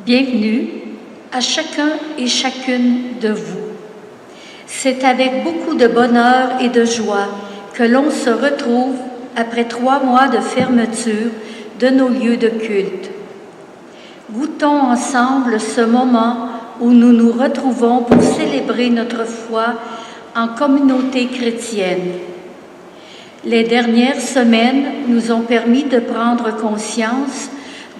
Bienvenue à chacun et chacune de vous. C'est avec beaucoup de bonheur et de joie que l'on se retrouve après 3 mois de fermeture de nos lieux de culte. Goûtons ensemble ce moment où nous nous retrouvons pour célébrer notre foi en communauté chrétienne. Les dernières semaines nous ont permis de prendre conscience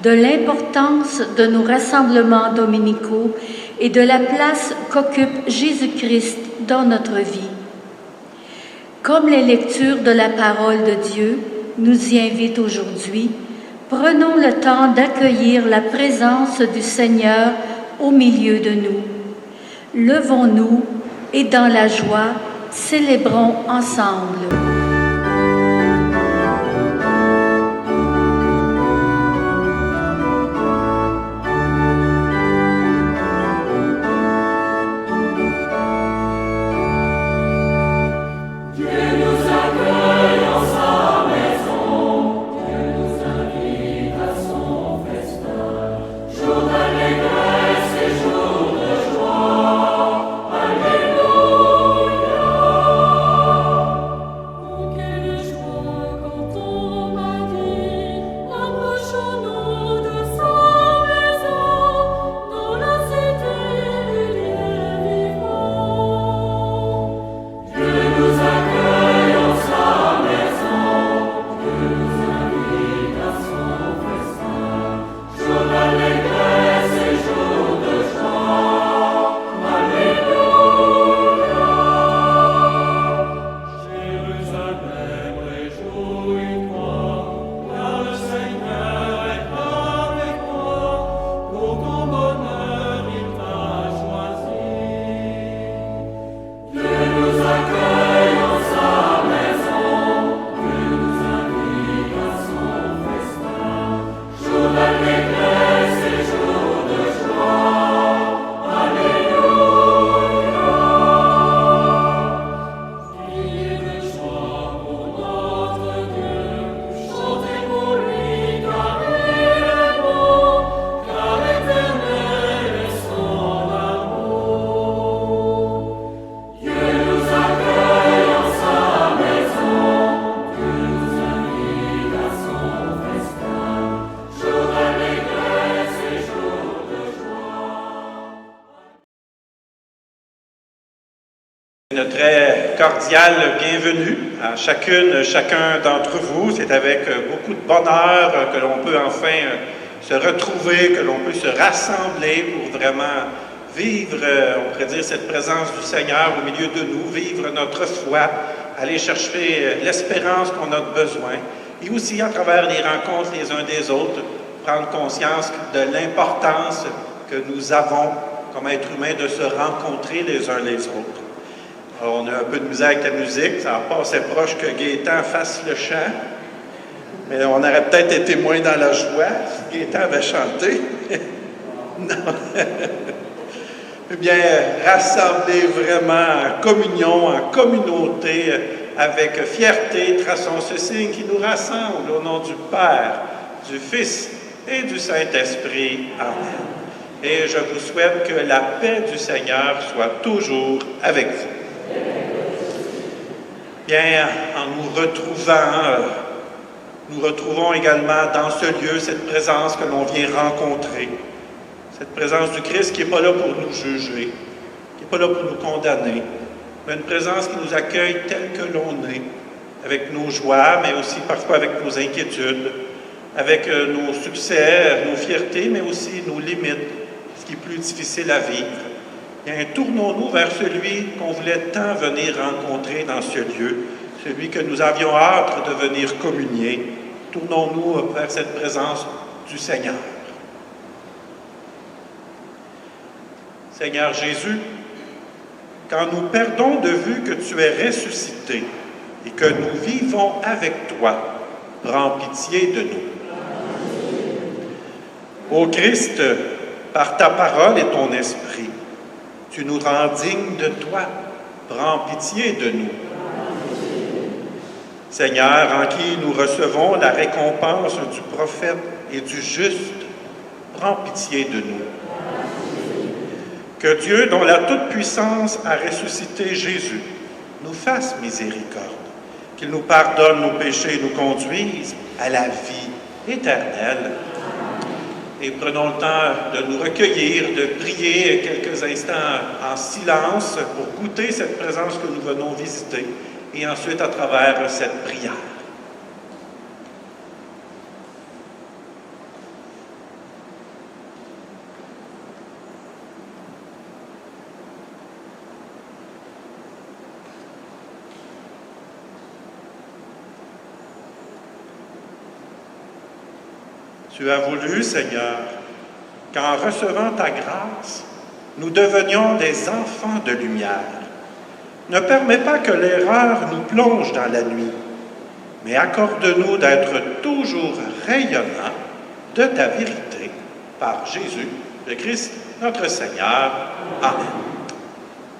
de l'importance de nos rassemblements dominicaux et de la place qu'occupe Jésus-Christ dans notre vie. Comme les lectures de la parole de Dieu nous y invitent aujourd'hui, prenons le temps d'accueillir la présence du Seigneur au milieu de nous. Levons-nous et dans la joie, célébrons ensemble. Une très cordiale bienvenue à chacun d'entre vous. C'est avec beaucoup de bonheur que l'on peut enfin se retrouver, que l'on peut se rassembler pour vraiment vivre, on pourrait dire, cette présence du Seigneur au milieu de nous, vivre notre foi, aller chercher l'espérance qu'on a besoin et aussi à travers les rencontres les uns des autres, prendre conscience de l'importance que nous avons comme êtres humains de se rencontrer les uns les autres. Alors, on a un peu de misère avec la musique, ça n'a pas assez proche que Gaétan fasse le chant, mais on aurait peut-être été moins dans la joie si Gaétan avait chanté. Non. Eh bien, rassembler vraiment en communion, en communauté, avec fierté, traçons ce signe qui nous rassemble au nom du Père, du Fils et du Saint-Esprit. Amen. Et je vous souhaite que la paix du Seigneur soit toujours avec vous. Bien, en nous retrouvons également dans ce lieu cette présence que l'on vient rencontrer. Cette présence du Christ qui n'est pas là pour nous juger, qui n'est pas là pour nous condamner, mais une présence qui nous accueille tel que l'on est, avec nos joies, mais aussi parfois avec nos inquiétudes, avec nos succès, nos fiertés, mais aussi nos limites, ce qui est plus difficile à vivre. Bien, tournons-nous vers celui qu'on voulait tant venir rencontrer dans ce lieu, celui que nous avions hâte de venir communier. Tournons-nous vers cette présence du Seigneur. Seigneur Jésus, quand nous perdons de vue que tu es ressuscité et que nous vivons avec toi, prends pitié de nous. Ô Christ, par ta parole et ton esprit, tu nous rends dignes de toi. Prends pitié de nous. Seigneur, en qui nous recevons la récompense du prophète et du juste, prends pitié de nous. Que Dieu, dont la toute-puissance a ressuscité Jésus, nous fasse miséricorde, qu'il nous pardonne nos péchés et nous conduise à la vie éternelle. Et prenons le temps de nous recueillir, de prier quelques instants en silence pour goûter cette présence que nous venons visiter et ensuite à travers cette prière. Tu as voulu, Seigneur, qu'en recevant ta grâce, nous devenions des enfants de lumière. Ne permets pas que l'erreur nous plonge dans la nuit, mais accorde-nous d'être toujours rayonnants de ta vérité par Jésus, le Christ, notre Seigneur. Amen.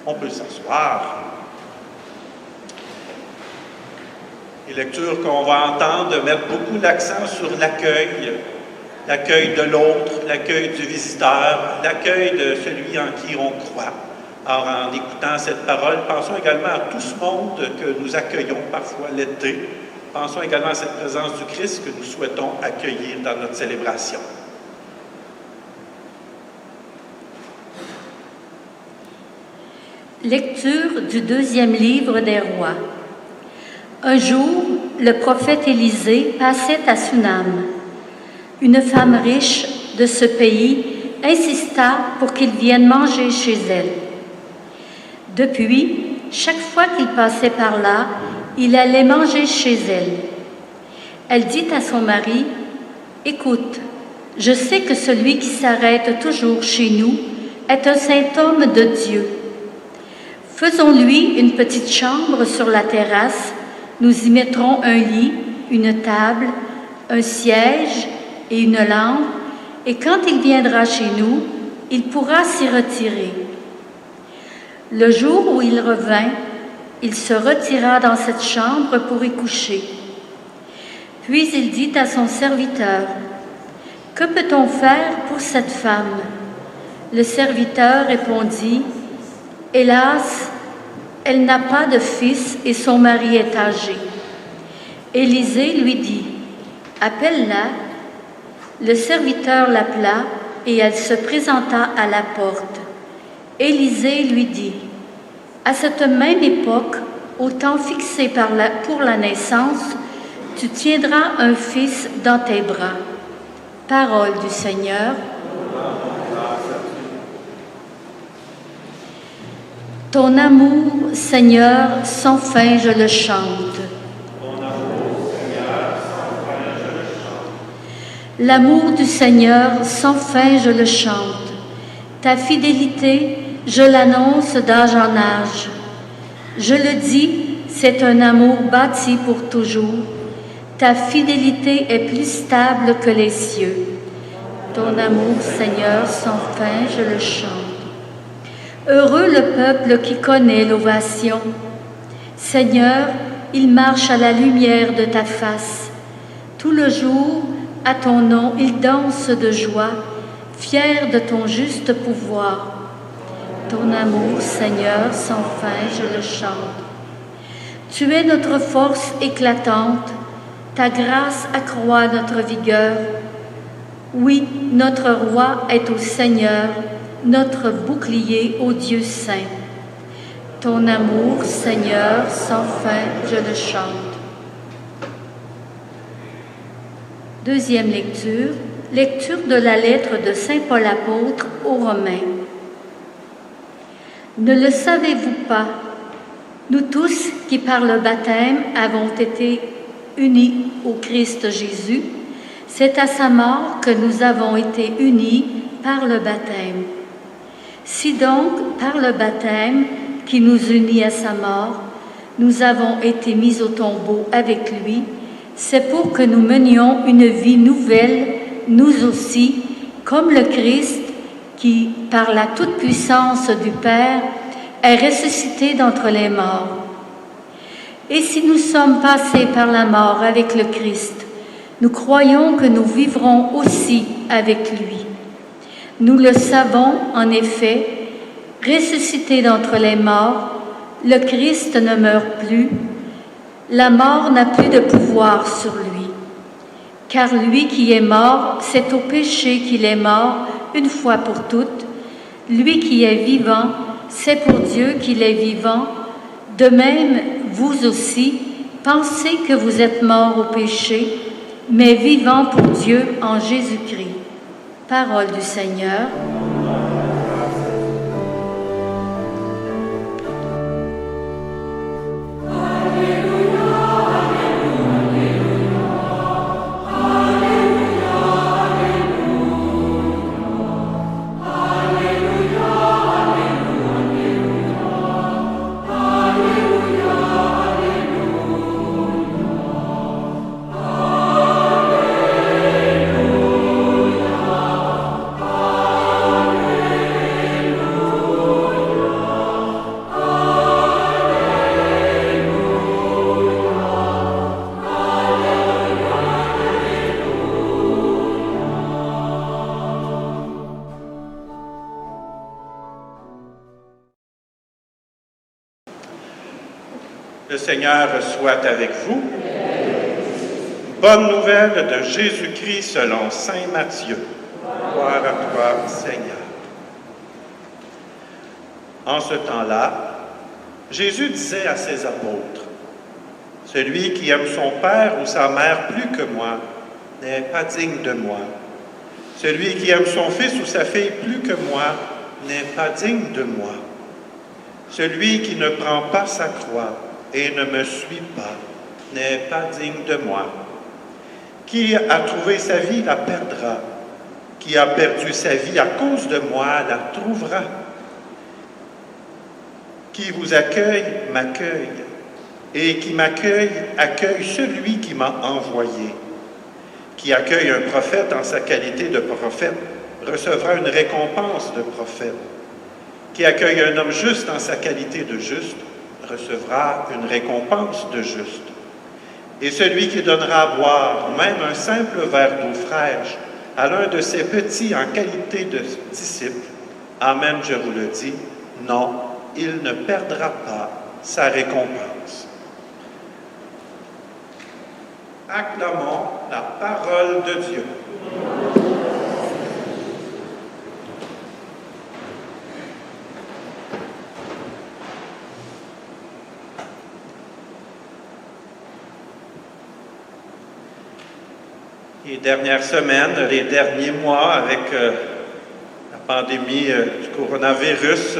On peut s'asseoir. Les lectures qu'on va entendre mettent beaucoup l'accent sur l'accueil de l'autre, l'accueil du visiteur, l'accueil de celui en qui on croit. Alors, en écoutant cette parole, pensons également à tout ce monde que nous accueillons parfois l'été. Pensons également à cette présence du Christ que nous souhaitons accueillir dans notre célébration. Lecture du 2e livre des Rois. Un jour, le prophète Élisée passait à Sunam. Une femme riche de ce pays insista pour qu'il vienne manger chez elle. Depuis, chaque fois qu'il passait par là, il allait manger chez elle. Elle dit à son mari, « Écoute, je sais que celui qui s'arrête toujours chez nous est un saint homme de Dieu. Faisons-lui une petite chambre sur la terrasse. Nous y mettrons un lit, une table, un siège et une lampe, et quand il viendra chez nous, il pourra s'y retirer. » Le jour où il revint, il se retira dans cette chambre pour y coucher. Puis il dit à son serviteur, « Que peut-on faire pour cette femme ?» Le serviteur répondit, « Hélas, elle n'a pas de fils et son mari est âgé. » Élisée lui dit, « Appelle-la. » Le serviteur l'appela et elle se présenta à la porte. Élisée lui dit, « À cette même époque, au temps fixé pour la naissance, tu tiendras un fils dans tes bras. » Parole du Seigneur. Ton amour, Seigneur, sans fin je le chante. L'amour du Seigneur, sans fin je le chante. Ta fidélité, je l'annonce d'âge en âge. Je le dis, c'est un amour bâti pour toujours. Ta fidélité est plus stable que les cieux. Ton amour, Seigneur, sans fin je le chante. Heureux le peuple qui connaît l'ovation. Seigneur, il marche à la lumière de ta face. Tout le jour, à ton nom, il danse de joie, fier de ton juste pouvoir. Ton amour, Seigneur, sans fin, je le chante. Tu es notre force éclatante, ta grâce accroît notre vigueur. Oui, notre roi est au Seigneur, notre bouclier au Dieu saint. Ton amour, Seigneur, sans fin, je le chante. Deuxième lecture, lecture de la lettre de saint Paul apôtre aux Romains. Ne le savez-vous pas, nous tous qui par le baptême avons été unis au Christ Jésus, c'est à sa mort que nous avons été unis par le baptême. Si donc, par le baptême qui nous unit à sa mort, nous avons été mis au tombeau avec lui, c'est pour que nous menions une vie nouvelle, nous aussi, comme le Christ, qui, par la toute-puissance du Père, est ressuscité d'entre les morts. Et si nous sommes passés par la mort avec le Christ, nous croyons que nous vivrons aussi avec lui. Nous le savons, en effet, ressuscité d'entre les morts, le Christ ne meurt plus, la mort n'a plus de pouvoir sur lui. Car lui qui est mort, c'est au péché qu'il est mort une fois pour toutes. Lui qui est vivant, c'est pour Dieu qu'il est vivant. De même, vous aussi, pensez que vous êtes morts au péché, mais vivants pour Dieu en Jésus-Christ. Parole du Seigneur. Le Seigneur soit avec vous. Bonne nouvelle de Jésus-Christ selon saint Matthieu. Gloire à toi, Seigneur. En ce temps-là, Jésus disait à ses apôtres, « Celui qui aime son père ou sa mère plus que moi n'est pas digne de moi. Celui qui aime son fils ou sa fille plus que moi n'est pas digne de moi. Celui qui ne prend pas sa croix et ne me suit pas n'est pas digne de moi. Qui a trouvé sa vie la perdra. Qui a perdu sa vie à cause de moi la trouvera. Qui vous accueille, m'accueille. Et qui m'accueille, accueille celui qui m'a envoyé. Qui accueille un prophète en sa qualité de prophète recevra une récompense de prophète. Qui accueille un homme juste en sa qualité de juste recevra une récompense de juste. Et celui qui donnera à boire même un simple verre d'eau fraîche à l'un de ses petits en qualité de disciple, amen, je vous le dis, non, il ne perdra pas sa récompense. Acclamons la parole de Dieu. Les dernières semaines, les derniers mois, avec la pandémie du coronavirus,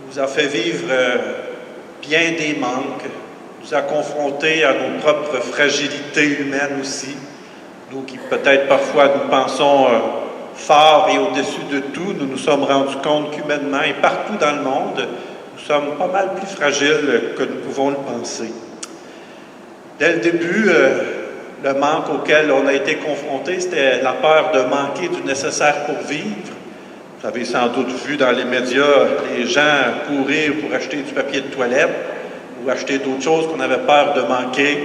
nous a fait vivre bien des manques, nous a confrontés à nos propres fragilités humaines aussi. Nous qui peut-être parfois nous pensons forts et au-dessus de tout, nous nous sommes rendus compte qu'humainement et partout dans le monde, nous sommes pas mal plus fragiles que nous pouvons le penser. Dès le début, le manque auquel on a été confronté, c'était la peur de manquer du nécessaire pour vivre. Vous avez sans doute vu dans les médias les gens courir pour acheter du papier de toilette ou acheter d'autres choses qu'on avait peur de manquer.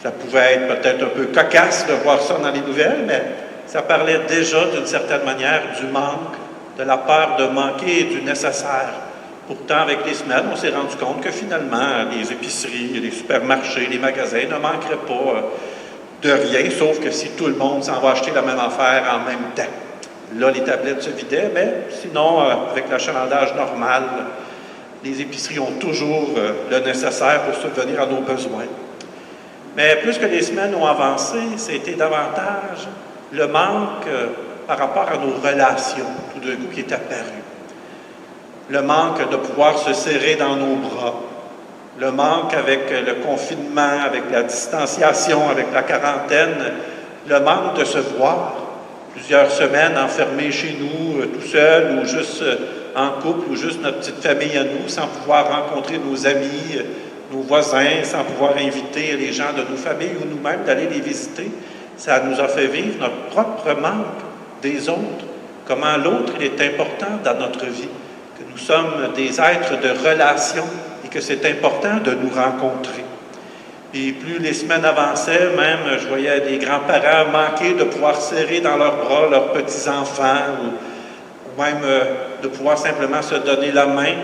Ça pouvait être peut-être un peu cocasse de voir ça dans les nouvelles, mais ça parlait déjà d'une certaine manière du manque, de la peur de manquer du nécessaire. Pourtant, avec les semaines, on s'est rendu compte que finalement, les épiceries, les supermarchés, les magasins ne manqueraient pas de rien, sauf que si tout le monde s'en va acheter la même affaire en même temps. Là, les tablettes se vidaient, mais sinon, avec l'achalandage normal, les épiceries ont toujours le nécessaire pour subvenir à nos besoins. Mais plus que les semaines ont avancé, c'était davantage le manque par rapport à nos relations, tout d'un coup, qui est apparu. Le manque de pouvoir se serrer dans nos bras. Le manque avec le confinement, avec la distanciation, avec la quarantaine, le manque de se voir. Plusieurs semaines enfermés chez nous, tout seuls, ou juste en couple, ou juste notre petite famille à nous, sans pouvoir rencontrer nos amis, nos voisins, sans pouvoir inviter les gens de nos familles ou nous-mêmes d'aller les visiter. Ça nous a fait vivre notre propre manque des autres, comment l'autre est important dans notre vie, que nous sommes des êtres de relation et que c'est important de nous rencontrer. Puis plus les semaines avançaient, même je voyais des grands-parents manquer de pouvoir serrer dans leurs bras leurs petits-enfants ou même de pouvoir simplement se donner la main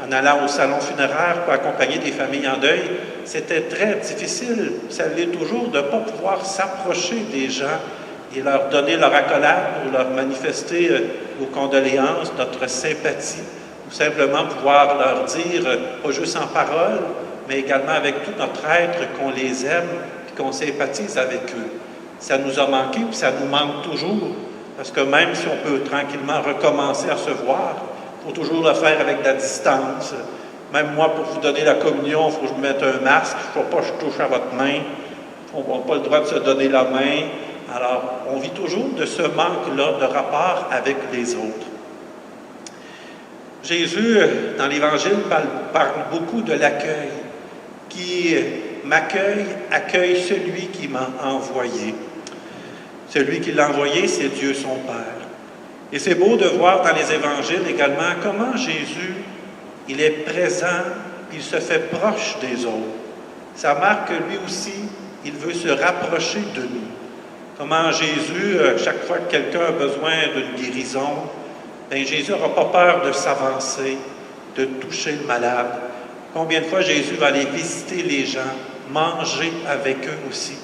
en allant au salon funéraire pour accompagner des familles en deuil. C'était très difficile, ça l'est toujours, de ne pas pouvoir s'approcher des gens et leur donner leur accolade ou leur manifester nos condoléances, notre sympathie, ou simplement pouvoir leur dire, pas juste en parole, mais également avec tout notre être, qu'on les aime et qu'on sympathise avec eux. Ça nous a manqué, puis ça nous manque toujours, parce que même si on peut tranquillement recommencer à se voir, il faut toujours le faire avec la distance. Même moi, pour vous donner la communion, il faut que je me mette un masque, il ne faut pas que je touche à votre main, on n'a pas le droit de se donner la main. Alors, on vit toujours de ce manque-là de rapport avec les autres. Jésus, dans l'Évangile, parle beaucoup de l'accueil. Qui m'accueille, accueille celui qui m'a envoyé. Celui qui l'a envoyé, c'est Dieu son Père. Et c'est beau de voir dans les Évangiles également comment Jésus, il est présent, il se fait proche des autres. Ça marque que lui aussi, il veut se rapprocher de nous. Comment Jésus, chaque fois que quelqu'un a besoin d'une guérison, bien Jésus n'aura pas peur de s'avancer, de toucher le malade. Combien de fois Jésus va aller visiter les gens, manger avec eux aussi.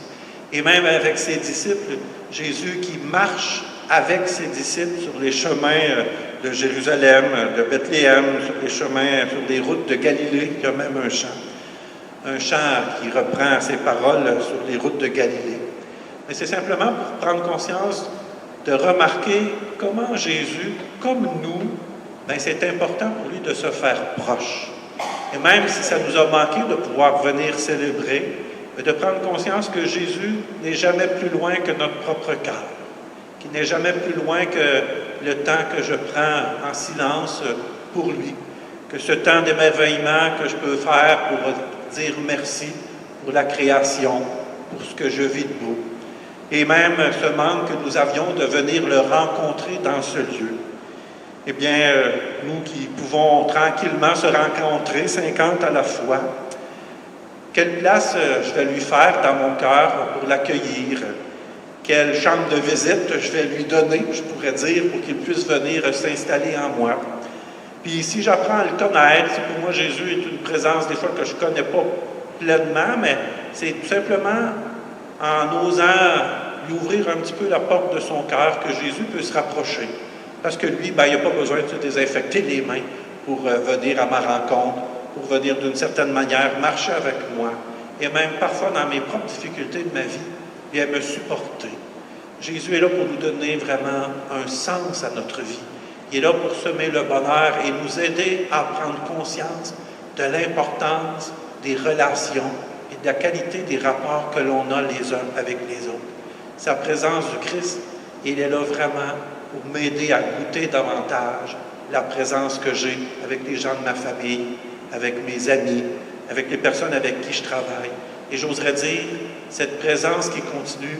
Et même avec ses disciples, Jésus qui marche avec ses disciples sur les chemins de Jérusalem, de Bethléem, sur les chemins, sur les routes de Galilée. Il y a même un chant qui reprend ces paroles sur les routes de Galilée. Mais c'est simplement pour prendre conscience de remarquer comment Jésus, comme nous, bien, c'est important pour lui de se faire proche. Et même si ça nous a manqué de pouvoir venir célébrer, de prendre conscience que Jésus n'est jamais plus loin que notre propre cœur, qu'il n'est jamais plus loin que le temps que je prends en silence pour lui, que ce temps d'émerveillement que je peux faire pour dire merci pour la création, pour ce que je vis de beau. Et même ce manque que nous avions de venir le rencontrer dans ce lieu. Eh bien, nous qui pouvons tranquillement se rencontrer, 50 à la fois, quelle place je vais lui faire dans mon cœur pour l'accueillir? Quelle chambre de visite je vais lui donner, je pourrais dire, pour qu'il puisse venir s'installer en moi? Puis si j'apprends à le connaître, si pour moi Jésus est une présence des fois que je ne connais pas pleinement, mais c'est tout simplement en osant lui ouvrir un petit peu la porte de son cœur que Jésus peut se rapprocher. Parce que lui, ben, il n'a pas besoin de se désinfecter les mains pour venir à ma rencontre, pour venir d'une certaine manière marcher avec moi. Et même parfois dans mes propres difficultés de ma vie, bien me supporter. Jésus est là pour nous donner vraiment un sens à notre vie. Il est là pour semer le bonheur et nous aider à prendre conscience de l'importance des relations et de la qualité des rapports que l'on a les uns avec les autres. Sa présence du Christ, il est là vraiment pour m'aider à goûter davantage la présence que j'ai avec les gens de ma famille, avec mes amis, avec les personnes avec qui je travaille. Et j'oserais dire, cette présence qui continue,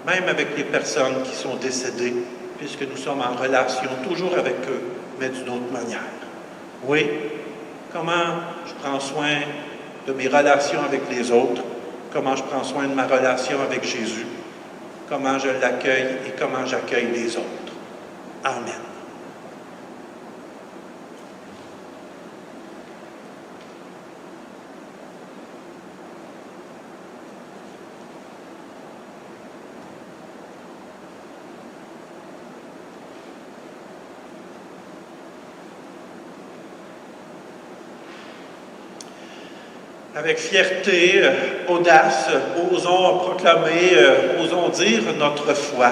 même avec les personnes qui sont décédées, puisque nous sommes en relation toujours avec eux, mais d'une autre manière. Oui, comment je prends soin de mes relations avec les autres, comment je prends soin de ma relation avec Jésus, comment je l'accueille et comment j'accueille les autres. Amen. Avec fierté, audace, osons proclamer, osons dire notre foi.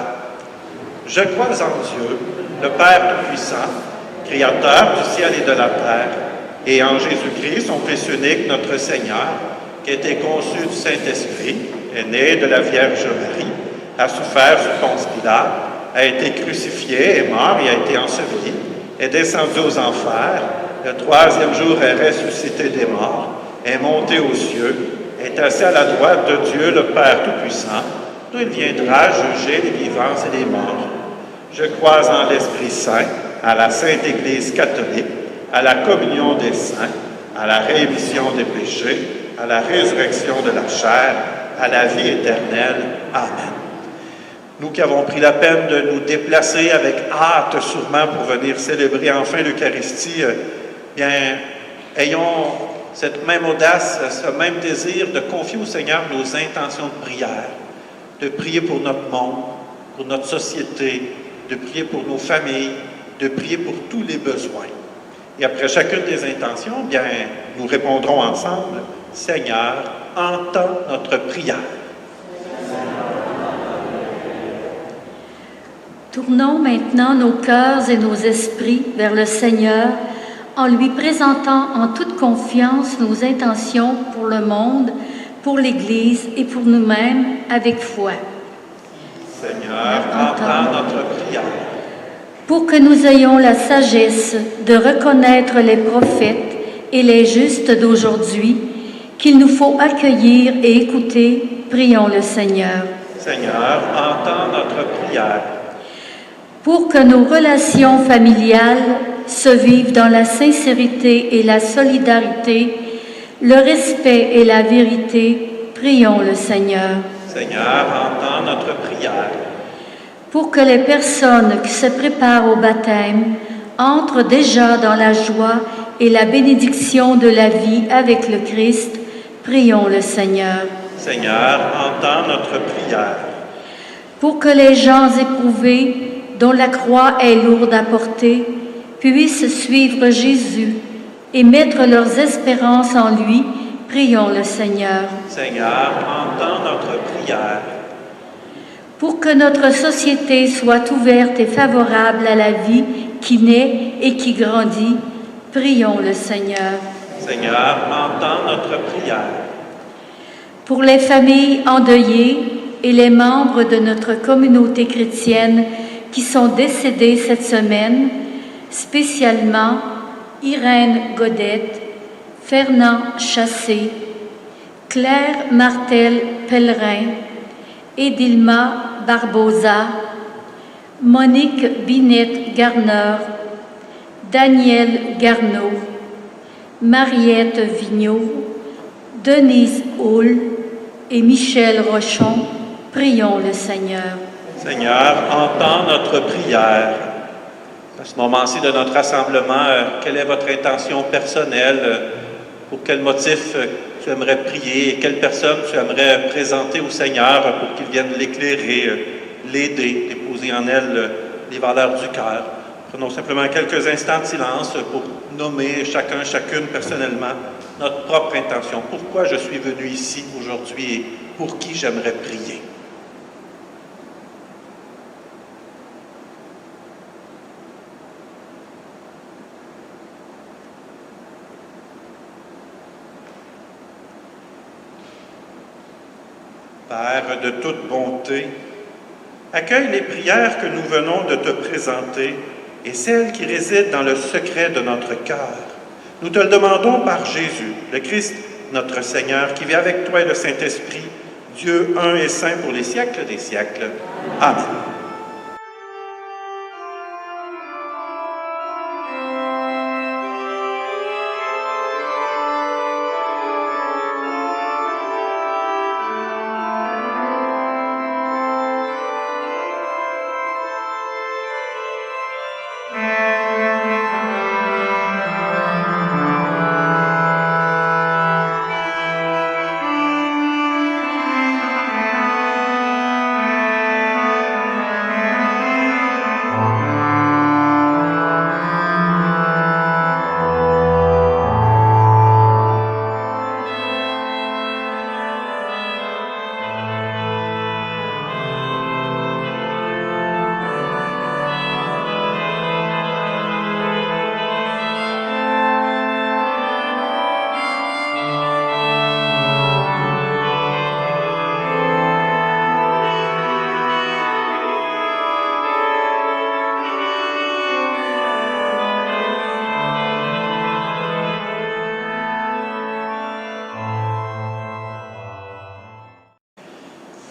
Je crois en Dieu, le Père Tout-Puissant, Créateur du ciel et de la terre, et en Jésus-Christ, son Fils unique, notre Seigneur, qui a été conçu du Saint-Esprit, est né de la Vierge Marie, a souffert sous Ponce Pilate, a été crucifié, est mort et a été enseveli, est descendu aux enfers, le troisième jour est ressuscité des morts, est monté aux cieux, est assis à la droite de Dieu, le Père Tout-Puissant, d'où il viendra juger les vivants et les morts. Je crois en l'Esprit Saint, à la Sainte Église catholique, à la communion des saints, à la rémission des péchés, à la résurrection de la chair, à la vie éternelle. Amen. Nous qui avons pris la peine de nous déplacer avec hâte sûrement pour venir célébrer enfin l'Eucharistie, bien, ayons cette même audace, ce même désir de confier au Seigneur nos intentions de prière, de prier pour notre monde, pour notre société, de prier pour nos familles, de prier pour tous les besoins. Et après chacune des intentions, bien, nous répondrons ensemble, « Seigneur, entends notre prière. » Tournons maintenant nos cœurs et nos esprits vers le Seigneur en lui présentant en toute confiance nos intentions pour le monde, pour l'Église et pour nous-mêmes avec foi. Seigneur, entends notre prière. Pour que nous ayons la sagesse de reconnaître les prophètes et les justes d'aujourd'hui, qu'il nous faut accueillir et écouter, prions le Seigneur. Seigneur, entends notre prière. Pour que nos relations familiales se vivent dans la sincérité et la solidarité, le respect et la vérité, prions le Seigneur. Seigneur, entends notre prière. Pour que les personnes qui se préparent au baptême entrent déjà dans la joie et la bénédiction de la vie avec le Christ, prions le Seigneur. Seigneur, entends notre prière. Pour que les gens éprouvés, dont la croix est lourde à porter, puissent suivre Jésus et mettre leurs espérances en lui, prions le Seigneur. Seigneur, entends notre prière. Pour que notre société soit ouverte et favorable à la vie qui naît et qui grandit, prions le Seigneur. Seigneur, entends notre prière. Pour les familles endeuillées et les membres de notre communauté chrétienne qui sont décédés cette semaine, spécialement Irène Godette, Fernand Chassé, Claire Martel-Pellerin, Édilma Barbosa, Monique Binette-Garneur, Daniel Garneau, Mariette Vigneault, Denise Hull et Michel Rochon, prions le Seigneur. Seigneur, entends notre prière. À ce moment-ci de notre rassemblement, quelle est votre intention personnelle? Pour quel motif tu aimerais prier et quelle personne tu aimerais présenter au Seigneur pour qu'il vienne l'éclairer, l'aider, déposer en elle les valeurs du cœur? Prenons simplement quelques instants de silence pour nommer chacune personnellement notre propre intention. Pourquoi je suis venu ici aujourd'hui et pour qui j'aimerais prier? Père de toute bonté, accueille les prières que nous venons de te présenter et celles qui résident dans le secret de notre cœur. Nous te le demandons par Jésus, le Christ, notre Seigneur, qui vit avec toi et le Saint-Esprit, Dieu un et saint pour les siècles des siècles. Amen.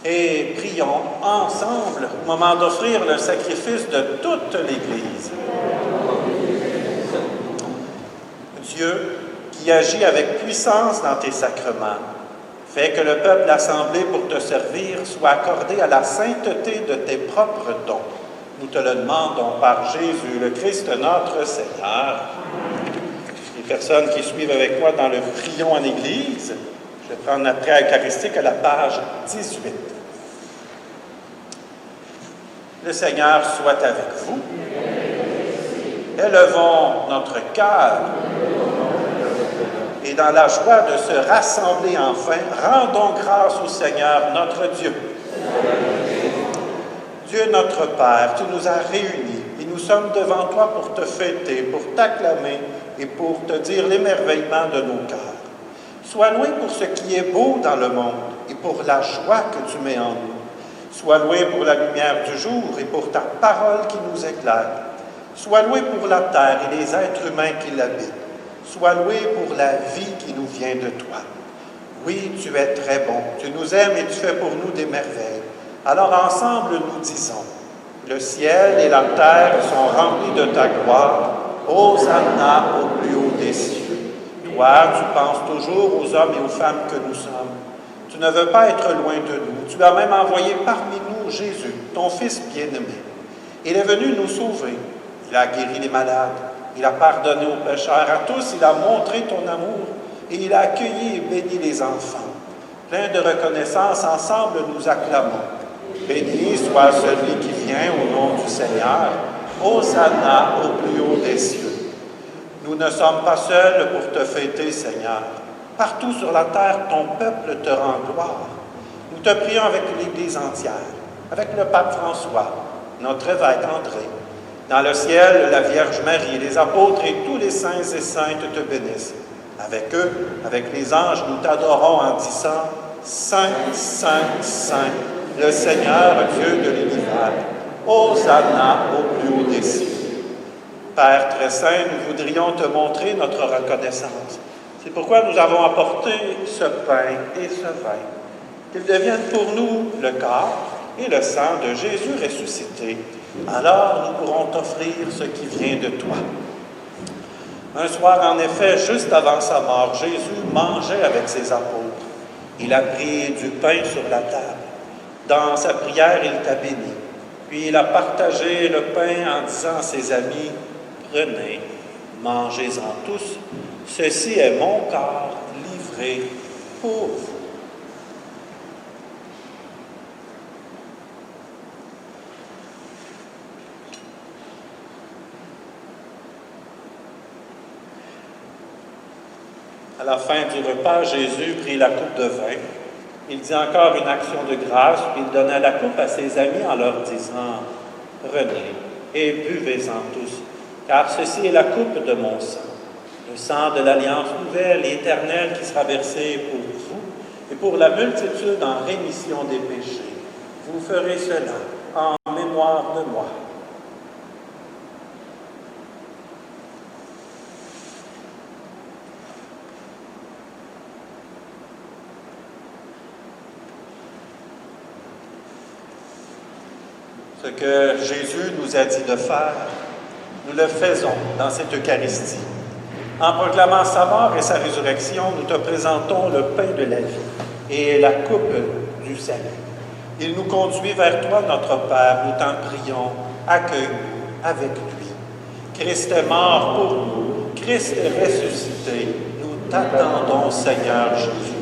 Et prions ensemble au moment d'offrir le sacrifice de toute l'Église. Dieu, qui agis avec puissance dans tes sacrements. Fais que le peuple assemblé pour te servir soit accordé à la sainteté de tes propres dons. Nous te le demandons par Jésus, le Christ notre Seigneur. Les personnes qui suivent avec moi dans le Prions en Église, je vais prendre la prière eucharistique à la page 18. Le Seigneur soit avec vous. Élevons notre cœur et dans la joie de se rassembler enfin, rendons grâce au Seigneur notre Dieu. Dieu notre Père, tu nous as réunis et nous sommes devant toi pour te fêter, pour t'acclamer et pour te dire l'émerveillement de nos cœurs. Sois loué pour ce qui est beau dans le monde et pour la joie que tu mets en nous. Sois loué pour la lumière du jour et pour ta parole qui nous éclaire. Sois loué pour la terre et les êtres humains qui l'habitent. Sois loué pour la vie qui nous vient de toi. Oui, tu es très bon, tu nous aimes et tu fais pour nous des merveilles. Alors ensemble nous disons, le ciel et la terre sont remplis de ta gloire. Hosanna au plus haut des cieux. Toi, tu penses toujours aux hommes et aux femmes que nous sommes. Tu ne veux pas être loin de nous. Tu as même envoyé parmi nous Jésus, ton Fils bien-aimé. Il est venu nous sauver. Il a guéri les malades. Il a pardonné aux pécheurs. À tous, il a montré ton amour. Et il a accueilli et béni les enfants. Plein de reconnaissance, ensemble nous acclamons. Béni soit celui qui vient au nom du Seigneur. Hosanna au plus haut des cieux. Nous ne sommes pas seuls pour te fêter, Seigneur. Partout sur la terre, ton peuple te rend gloire. Nous te prions avec l'Église entière, avec le pape François, notre évêque André. Dans le ciel, la Vierge Marie, les apôtres et tous les saints et saintes te bénissent. Avec eux, avec les anges, nous t'adorons en disant « Saint, Saint, Saint, le Seigneur Dieu de l'univers, Hosanna au plus haut des cieux. » Père très saint, nous voudrions te montrer notre reconnaissance. C'est pourquoi nous avons apporté ce pain et ce vin, qu'ils deviennent pour nous le corps et le sang de Jésus ressuscité. Alors nous pourrons t'offrir ce qui vient de toi. Un soir, en effet, juste avant sa mort, Jésus mangeait avec ses apôtres. Il a pris du pain sur la table. Dans sa prière, il t'a béni. Puis il a partagé le pain en disant à ses amis, « Prenez, mangez-en tous. Ceci est mon corps livré pour vous. » À la fin du repas, Jésus prit la coupe de vin. Il dit encore une action de grâce, puis il donna la coupe à ses amis en leur disant, « Prenez et buvez-en tous, car ceci est la coupe de mon sang, le sang de l'alliance nouvelle et éternelle qui sera versé pour vous et pour la multitude en rémission des péchés. Vous ferez cela en mémoire de moi. » Ce que Jésus nous a dit de faire, nous le faisons dans cette Eucharistie. En proclamant sa mort et sa résurrection, nous te présentons le pain de la vie et la coupe du salut. Il nous conduit vers toi, notre Père, nous t'en prions, accueille-nous avec lui. Christ est mort pour nous, Christ est ressuscité, nous t'attendons, Seigneur Jésus.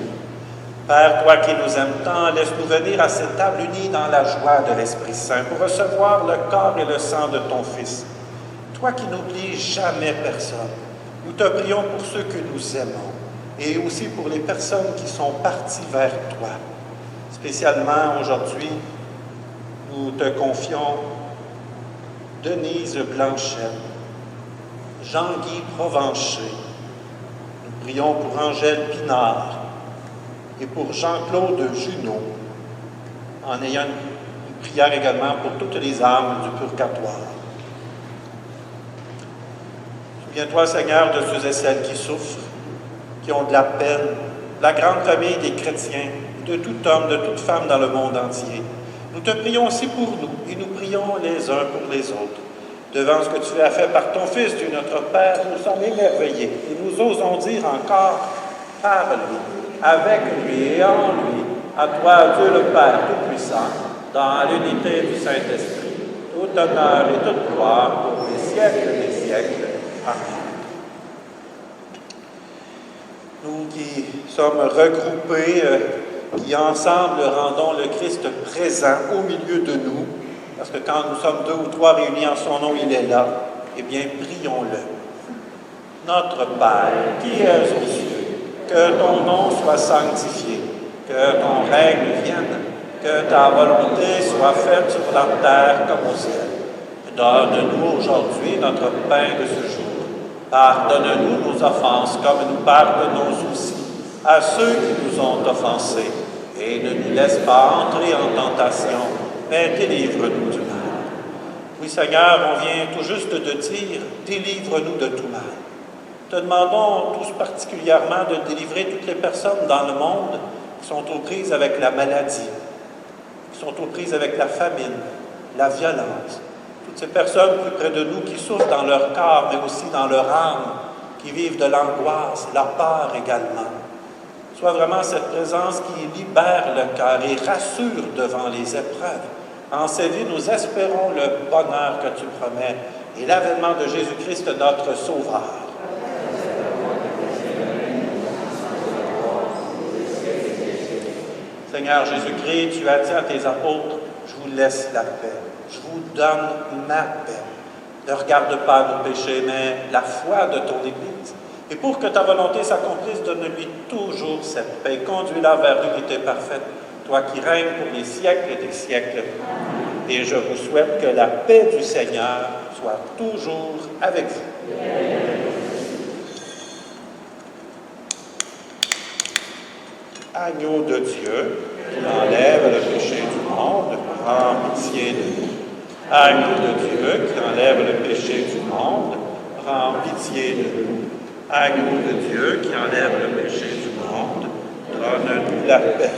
Père, toi qui nous aimes tant, laisse-nous venir à cette table unie dans la joie de l'Esprit Saint pour recevoir le corps et le sang de ton Fils. Toi qui n'oublies jamais personne, nous te prions pour ceux que nous aimons et aussi pour les personnes qui sont parties vers toi. Spécialement aujourd'hui, nous te confions Denise Blanchette, Jean-Guy Provencher. Nous prions pour Angèle Pinard et pour Jean-Claude Junot, en ayant une prière également pour toutes les âmes du purgatoire. Souviens-toi, Seigneur, de ceux et celles qui souffrent, qui ont de la peine, la grande famille des chrétiens, de tout homme, de toute femme dans le monde entier. Nous te prions aussi pour nous, et nous prions les uns pour les autres. Devant ce que tu as fait par ton Fils, Dieu notre Père, nous sommes émerveillés et nous osons dire encore par lui, avec lui et en lui, à toi, Dieu le Père Tout-Puissant, dans l'unité du Saint-Esprit, tout honneur et toute gloire pour les siècles des siècles. Amen. Nous qui sommes regroupés, qui ensemble rendons le Christ présent au milieu de nous, parce que quand nous sommes 2 ou 3 réunis en son nom, il est là, eh bien, prions-le. Notre Père, qui es aux cieux, que ton nom soit sanctifié, que ton règne vienne, que ta volonté soit faite sur la terre comme au ciel. Donne-nous aujourd'hui notre pain de ce jour. Pardonne-nous nos offenses, comme nous pardonnons aussi à ceux qui nous ont offensés. Et ne nous laisse pas entrer en tentation, mais délivre-nous du mal. Oui, Seigneur, on vient tout juste de dire, délivre-nous de tout mal. Te demandons tous particulièrement de délivrer toutes les personnes dans le monde qui sont aux prises avec la maladie, qui sont aux prises avec la famine, la violence. Toutes ces personnes plus près de nous qui souffrent dans leur corps, mais aussi dans leur âme, qui vivent de l'angoisse, la peur également. Soit vraiment cette présence qui libère le cœur et rassure devant les épreuves. En cette vie, nous espérons le bonheur que tu promets et l'avènement de Jésus-Christ, notre Sauveur. Seigneur Jésus-Christ, tu as dit à tes apôtres, je vous laisse la paix, je vous donne ma paix. Ne regarde pas nos péchés, mais la foi de ton Église. Et pour que ta volonté s'accomplisse, donne-lui toujours cette paix. Conduis-la vers l'unité parfaite, toi qui règnes pour les siècles des siècles. Et je vous souhaite que la paix du Seigneur soit toujours avec vous. Agneau de Dieu, qui enlève le péché du monde, prends pitié de nous. Agneau de Dieu, qui enlève le péché du monde, prends pitié de nous. Agneau de Dieu, qui enlève le péché du monde, donne-nous la paix.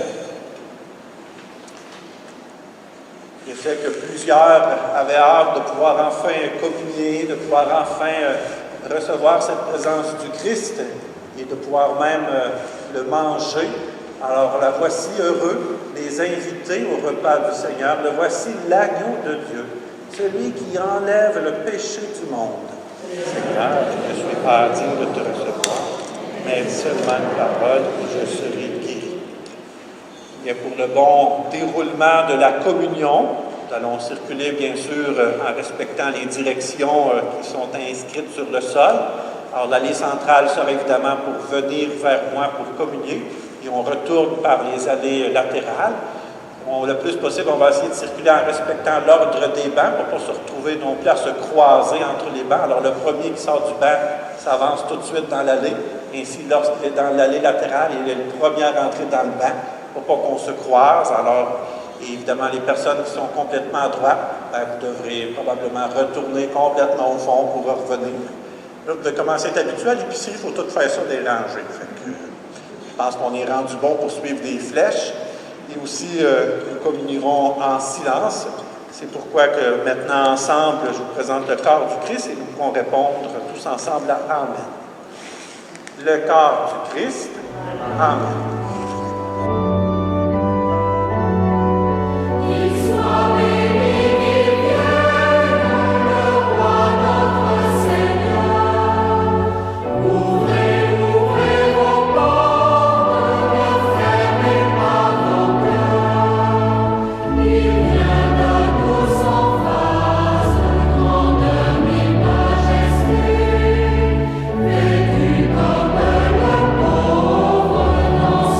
Je sais que plusieurs avaient hâte de pouvoir enfin communier, de pouvoir enfin recevoir cette présence du Christ et de pouvoir même le manger. Alors la voici heureux, les invités au repas du Seigneur. Le voici l'agneau de Dieu, celui qui enlève le péché du monde. Seigneur, je ne suis pas digne de te recevoir, mais seulement une parole et je serai guéri. Et pour le bon déroulement de la communion, nous allons circuler bien sûr en respectant les directions qui sont inscrites sur le sol. Alors l'allée centrale sera évidemment pour venir vers moi pour communier. Et on retourne par les allées latérales. Le plus possible, on va essayer de circuler en respectant l'ordre des bancs pour ne pas se retrouver non plus à se croiser entre les bancs. Alors, le premier qui sort du banc s'avance tout de suite dans l'allée. Ainsi, lorsqu'il est dans l'allée latérale, il est le premier à rentrer dans le banc pour pas qu'on se croise. Alors, évidemment, les personnes qui sont complètement à droite, vous devrez probablement retourner complètement au fond pour revenir. Là, vous devez commencer à être habitué à l'épicerie, il faut tout faire ça des rangées. Je pense qu'on est rendu bon pour suivre des flèches. Et aussi, nous communierons en silence. C'est pourquoi que maintenant, ensemble, je vous présente le corps du Christ et nous pourrons répondre tous ensemble à Amen. Le corps du Christ. Amen. Majesté, vécu comme le pauvre dans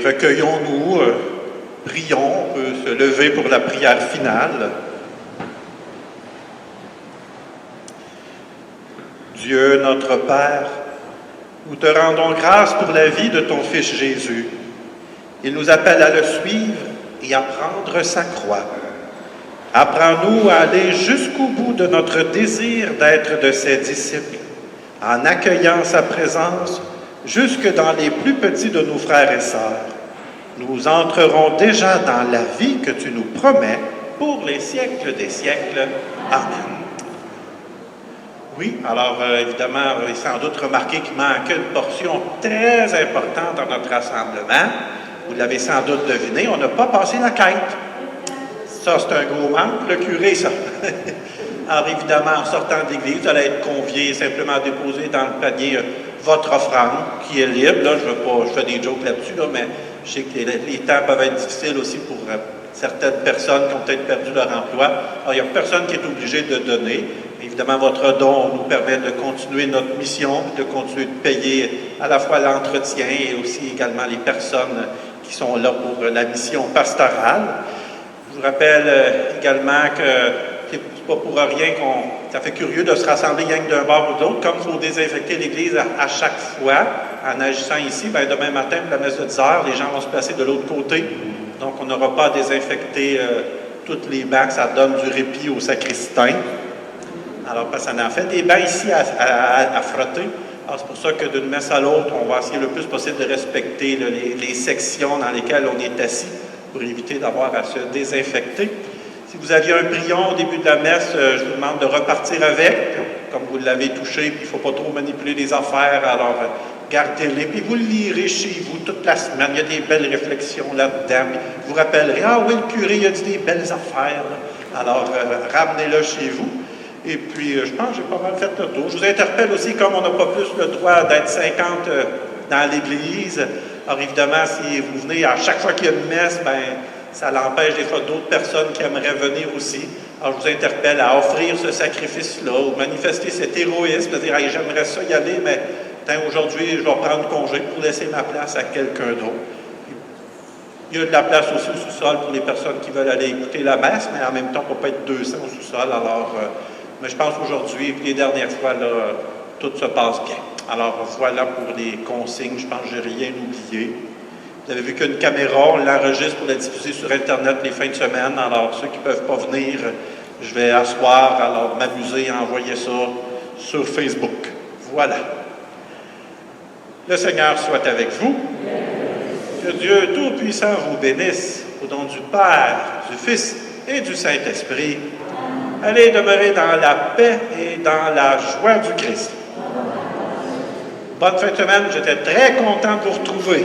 recueillons-nous, prions, on peut se lever pour la prière finale. Dieu notre Père, nous te rendons grâce pour la vie de ton Fils Jésus. Il nous appelle à le suivre et à prendre sa croix. Apprends-nous à aller jusqu'au bout de notre désir d'être de ses disciples, en accueillant sa présence jusque dans les plus petits de nos frères et sœurs. Nous entrerons déjà dans la vie que tu nous promets pour les siècles des siècles. Amen. Oui, alors évidemment, vous avez sans doute remarqué qu'il manque une portion très importante dans notre rassemblement. Vous l'avez sans doute deviné, on n'a pas passé la quête. Ça, c'est un gros manque, le curé, ça. Alors évidemment, en sortant de l'église, vous allez être conviés simplement à déposer dans le panier votre offrande, qui est libre. Là, je fais des jokes là-dessus, là, mais je sais que les temps peuvent être difficiles aussi pour certaines personnes qui ont peut-être perdu leur emploi. Alors, il n'y a personne qui est obligé de donner. Évidemment, votre don nous permet de continuer notre mission, de continuer de payer à la fois l'entretien et aussi également les personnes qui sont là pour la mission pastorale. Je vous rappelle également que c'est pas pour rien ça fait curieux de se rassembler rien que d'un bord ou de l'autre. Comme il faut désinfecter l'Église à chaque fois, en agissant ici, bien, demain matin, pour la messe de 10 heures, les gens vont se placer de l'autre côté. Donc, on n'aura pas à désinfecter toutes les bancs. Ça donne du répit aux sacristains. Alors, parce qu'on en fait des bancs ici à frotter. Alors, c'est pour ça que d'une messe à l'autre, on va essayer le plus possible de respecter les sections dans lesquelles on est assis pour éviter d'avoir à se désinfecter. Si vous aviez un prion au début de la messe, je vous demande de repartir avec, comme vous l'avez touché, puis il ne faut pas trop manipuler les affaires, alors gardez-les, puis vous le lirez chez vous toute la semaine. Il y a des belles réflexions là-dedans. Vous vous rappellerez, ah oui, le curé a dit des belles affaires. Alors, ramenez-le chez vous. Et puis, je pense que j'ai pas mal fait le tour. Je vous interpelle aussi, comme on n'a pas plus le droit d'être 50 dans l'Église, alors évidemment, si vous venez à chaque fois qu'il y a une messe, bien, ça l'empêche des fois d'autres personnes qui aimeraient venir aussi. Alors, je vous interpelle à offrir ce sacrifice-là, ou manifester cet héroïsme, de dire, hey, j'aimerais ça y aller, mais aujourd'hui, je vais prendre congé pour laisser ma place à quelqu'un d'autre. Il y a de la place aussi au sous-sol pour les personnes qui veulent aller écouter la messe, mais en même temps, on ne peut pas être 200 au sous-sol. Alors, mais je pense aujourd'hui, les dernières fois, là, tout se passe bien. Alors, voilà pour les consignes. Je pense que je n'ai rien oublié. Vous avez vu qu'une caméra, on l'enregistre pour la diffuser sur Internet les fins de semaine. Alors, ceux qui ne peuvent pas venir, je vais asseoir, alors m'amuser à envoyer ça sur Facebook. Voilà. Le Seigneur soit avec vous. Que Dieu Tout-Puissant vous bénisse, au nom du Père, du Fils et du Saint-Esprit. Allez demeurer dans la paix et dans la joie du Christ. Bonne fin de semaine, j'étais très content de vous retrouver.